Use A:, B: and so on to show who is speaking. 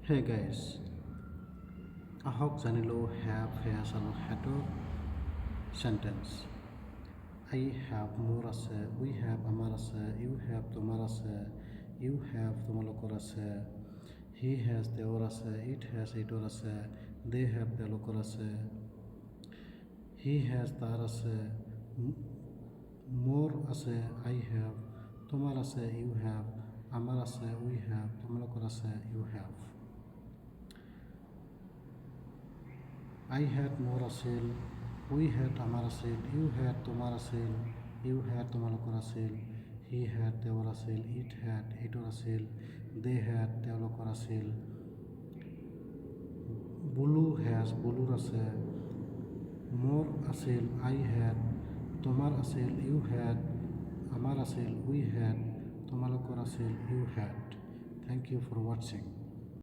A: Hey guys, আহক জানিলোঁ have, has আৰু hadৰ sentence. I have মোৰ আছে, we have আমাৰ আছে, you have তোমাৰ আছে, you have তোমালোকৰ আছে, he has তেওঁৰ আছে, it has এইটোৰ আছে, they have তেওঁলোকৰ আছে, he has তাৰ আছে, মোৰ আছে, I have তোমাৰ আছে, you have আমাৰ আছে, we have তোমালোকৰ আছে, you have. I had মোৰ আছিল, we had আমাৰ আছিল, you had তোমাৰ আছিল, you had তোমালোকৰ আছিল, he had তেওঁৰ আছিল, it had এইটোৰ আছিল, they had তেওঁলোকৰ আছিল, বুলু has বুলুৰ আছে, মোৰ আছিল, I had তোমাৰ আছিল, you had আমাৰ আছিল, we had তোমালোকৰ আছিল, you had. Thank you for watching.